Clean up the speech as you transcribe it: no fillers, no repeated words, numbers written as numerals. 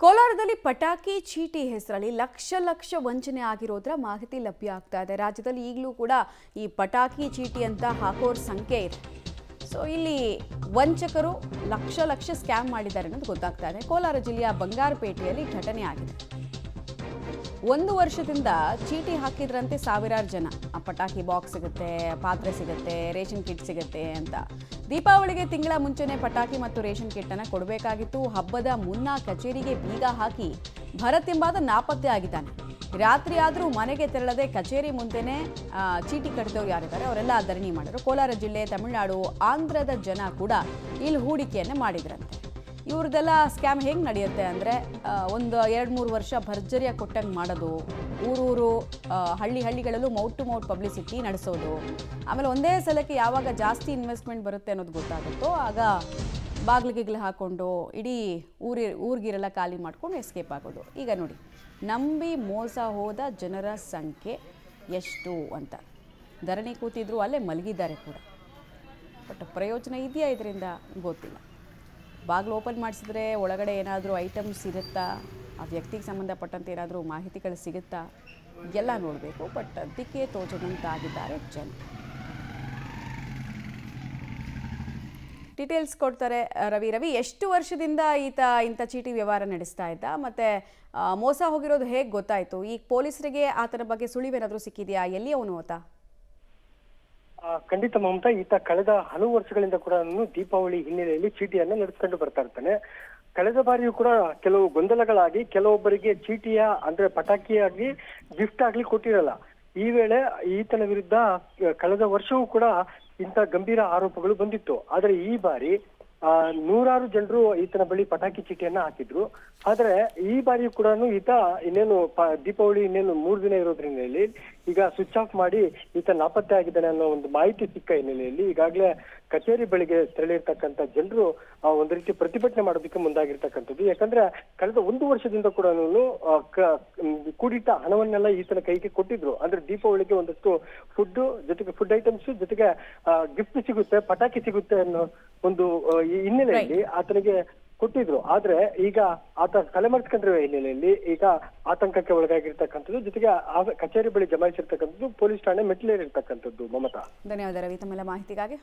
ಕೋಲಾರದಲ್ಲಿ ಪಟಾಕಿ ಚೀಟಿ ಹೆಸರಲ್ಲಿ ಲಕ್ಷ ವಂಚನೆ ಆಗಿರೋದ್ರ ಮಾಹಿತಿ ಲಭ್ಯ ಆಗ್ತಾ ಇದೆ. ರಾಜ್ಯದಲ್ಲಿ ಈಗಲೂ ಕೂಡ ಈ ಪಟಾಕಿ ಚೀಟಿ ಅಂತ ಹಾಕೋರ್ ಸಂಖ್ಯೆ ಇದೆ. ಸೊ ಇಲ್ಲಿ ವಂಚಕರು ಲಕ್ಷ ಸ್ಕ್ಯಾಮ್ ಮಾಡಿದ್ದಾರೆ ಅನ್ನೋದು ಗೊತ್ತಾಗ್ತಾ ಇದೆ. ಕೋಲಾರ ಜಿಲ್ಲೆಯ ಬಂಗಾರಪೇಟೆಯಲ್ಲಿ ಘಟನೆ ಆಗಿದೆ. 1 ವರ್ಷದಿಂದ ಚೀಟಿ ಹಾಕಿದ್ರಂತೆ ಸಾವಿರಾರು ಜನ. ಆ ಪಟಾಕಿ ಬಾಕ್ಸ್ ಸಿಗುತ್ತೆ, ಪಾತ್ರೆ ಸಿಗುತ್ತೆ, ರೇಷನ್ ಕಿಟ್ ಸಿಗುತ್ತೆ ಅಂತ. ದೀಪಾವಳಿಗೆ ತಿಂಗಳ ಮುಂಚೆನೇ ಪಟಾಕಿ ಮತ್ತು ರೇಷನ್ ಕಿಟ್ ಅನ್ನು ಕೊಡಬೇಕಾಗಿತ್ತು. ಹಬ್ಬದ ಮುನ್ನ ಕಚೇರಿಗೆ ಬೀಗ ಹಾಕಿ ಭರತ್ ಎಂಬಾದ ನಾಪತ್ತೆ ಆಗಿದ್ದಾನೆ. ರಾತ್ರಿ ಆದರೂ ಮನೆಗೆ ತೆರಳದೆ ಕಚೇರಿ ಮುಂದೆನೇ ಚೀಟಿ ಕಟ್ಟಿದವರು ಯಾರಿದ್ದಾರೆ ಅವರೆಲ್ಲ ಧರಣಿ ಮಾಡಿದ್ರು. ಕೋಲಾರ ಜಿಲ್ಲೆ, ತಮಿಳುನಾಡು, ಆಂಧ್ರದ ಜನ ಕೂಡ ಇಲ್ಲಿ ಹೂಡಿಕೆಯನ್ನು ಮಾಡಿದ್ರಂತೆ. ಇವ್ರದ್ದೆಲ್ಲ ಸ್ಕ್ಯಾಮ್ ಹೇಗೆ ನಡೆಯುತ್ತೆ ಅಂದರೆ, ಒಂದು 2-3 ವರ್ಷ ಭರ್ಜರಿಯಾಗಿ ಕೊಟ್ಟಂಗೆ ಮಾಡೋದು, ಊರೂರು ಹಳ್ಳಿಗಳಲ್ಲೂ ಮೌಟ್ ಟು ಮೌಟ್ ಪಬ್ಲಿಸಿಟಿ ನಡೆಸೋದು. ಆಮೇಲೆ ಒಂದೇ ಸಲಕ್ಕೆ ಯಾವಾಗ ಜಾಸ್ತಿ ಇನ್ವೆಸ್ಟ್ಮೆಂಟ್ ಬರುತ್ತೆ ಅನ್ನೋದು ಗೊತ್ತಾಗುತ್ತೋ ಆಗ ಬಾಗಿಲಿಗೆ ಹಾಕ್ಕೊಂಡು ಇಡೀ ಊರಿಗಿರೆಲ್ಲ ಖಾಲಿ ಮಾಡ್ಕೊಂಡು ಎಸ್ಕೇಪ್ ಆಗೋದು. ಈಗ ನೋಡಿ, ನಂಬಿ ಮೋಸ ಹೋದ ಜನರ ಸಂಖ್ಯೆ ಎಷ್ಟು ಅಂತ. ಧರಣಿ ಕೂತಿದ್ರು, ಅಲ್ಲೇ ಮಲಗಿದ್ದಾರೆ ಕೂಡ. ಬಟ್ ಪ್ರಯೋಜನ ಇದೆಯಾ ಇದರಿಂದ ಗೊತ್ತಿಲ್ಲ. ಬಾಗಿಲು ಓಪನ್ ಮಾಡಿಸಿದ್ರೆ ಒಳಗಡೆ ಏನಾದರೂ ಐಟಮ್ಸ್ ಇರುತ್ತಾ, ಆ ವ್ಯಕ್ತಿಗೆ ಸಂಬಂಧಪಟ್ಟಂತೆ ಏನಾದರೂ ಮಾಹಿತಿಗಳು ಸಿಗುತ್ತಾ ಎಲ್ಲ ನೋಡಬೇಕು. ಬಟ್ ಅದಕ್ಕೆ ತೋಚದಂತಾಗಿದ್ದಾರೆ ಜನ. ಡೀಟೇಲ್ಸ್ ಕೊಡ್ತಾರೆ ರವಿ. ಎಷ್ಟು ವರ್ಷದಿಂದ ಇಂಥ ಚೀಟಿ ವ್ಯವಹಾರ ನಡೆಸ್ತಾ ಇದ್ದ, ಮತ್ತು ಮೋಸ ಹೋಗಿರೋದು ಹೇಗೆ ಗೊತ್ತಾಯಿತು? ಈಗ ಪೊಲೀಸರಿಗೆ ಆತನ ಬಗ್ಗೆ ಸುಳಿವೇನಾದರೂ ಸಿಕ್ಕಿದೆಯಾ? ಎಲ್ಲಿ ಅವನು ಆತ? ಖಂಡಿತ ಮಮತಾ, ಈತ ಕಳೆದ ಹಲವು ವರ್ಷಗಳಿಂದ ಕೂಡ ದೀಪಾವಳಿ ಹಿನ್ನೆಲೆಯಲ್ಲಿ ಚೀಟಿಯನ್ನ ನಡೆಸ್ಕೊಂಡು ಬರ್ತಾ ಇರ್ತಾನೆ. ಕಳೆದ ಬಾರಿಯೂ ಕೂಡ ಕೆಲವು ಗೊಂದಲಗಳಾಗಿ ಕೆಲವೊಬ್ಬರಿಗೆ ಚೀಟಿಯ ಅಂದ್ರೆ ಪಟಾಕಿಯಾಗಿ ಗಿಫ್ಟ್ ಆಗ್ಲಿ ಕೊಟ್ಟಿರಲ್ಲ. ಈ ವೇಳೆ ಈತನ ವಿರುದ್ಧ ಕಳೆದ ವರ್ಷವೂ ಕೂಡ ಇಂಥ ಗಂಭೀರ ಆರೋಪಗಳು ಬಂದಿತ್ತು. ಆದ್ರೆ ಈ ಬಾರಿ 100 ಜನರು ಈತನ ಬಳಿ ಪಟಾಕಿ ಚೀಟಿಯನ್ನ ಹಾಕಿದ್ರು. ಆದ್ರೆ ಈ ಬಾರಿಯೂ ಕೂಡ ಈತ ಇನ್ನೇನು ದೀಪಾವಳಿ ಇನ್ನೇನು 3 ದಿನ ಇರೋದ್ರಿಂದ ಈಗ ಸ್ವಿಚ್ ಆಫ್ ಮಾಡಿ ಈತ ನಾಪತ್ತೆ ಆಗಿದ್ದಾನೆ ಅನ್ನೋ ಒಂದು ಮಾಹಿತಿ ಸಿಕ್ಕ ಹಿನ್ನೆಲೆಯಲ್ಲಿ ಈಗಾಗಲೇ ಕಚೇರಿ ಬಳಿಗೆ ತೆರಳಿರ್ತಕ್ಕಂಥ ಜನರು ಒಂದು ರೀತಿ ಪ್ರತಿಭಟನೆ ಮಾಡೋದಕ್ಕೆ ಮುಂದಾಗಿರ್ತಕ್ಕಂಥದ್ದು. ಯಾಕಂದ್ರೆ ಕಳೆದ 1 ವರ್ಷದಿಂದ ಕೂಡ ಕೂಡಿಟ್ಟ ಹಣವನ್ನೆಲ್ಲ ಈತನ ಕೈಗೆ ಕೊಟ್ಟಿದ್ರು. ಅಂದ್ರೆ ದೀಪಾವಳಿಗೆ ಒಂದಷ್ಟು ಫುಡ್ ಐಟಮ್ಸ್ ಜೊತೆಗೆ ಗಿಫ್ಟ್ ಸಿಗುತ್ತೆ, ಪಟಾಕಿ ಸಿಗುತ್ತೆ ಅನ್ನೋ ಒಂದು ಹಿನ್ನೆಲೆಯಲ್ಲಿ ಆತನಿಗೆ ಕೊಟ್ಟಿದ್ರು. ಆದ್ರೆ ಈಗ ಆತ ತಲೆಮರೆಸ್ಕೊಂಡಿರುವ ಹಿನ್ನೆಲೆಯಲ್ಲಿ ಈಗ ಆತಂಕಕ್ಕೆ ಒಳಗಾಗಿರ್ತಕ್ಕಂಥದ್ದು, ಜೊತೆಗೆ ಕಚೇರಿ ಬಳಿ ಜಮಾಯಿಸಿರ್ತಕ್ಕಂಥದ್ದು, ಪೊಲೀಸ್ ಠಾಣೆ ಮೆಟ್ಟಿಲೇರಿರ್ತಕ್ಕಂಥದ್ದು. ಮಮತಾ, ಧನ್ಯವಾದ ರವಿ ತಮ್ಮೆಲ್ಲ ಮಾಹಿತಿಗಾಗಿ.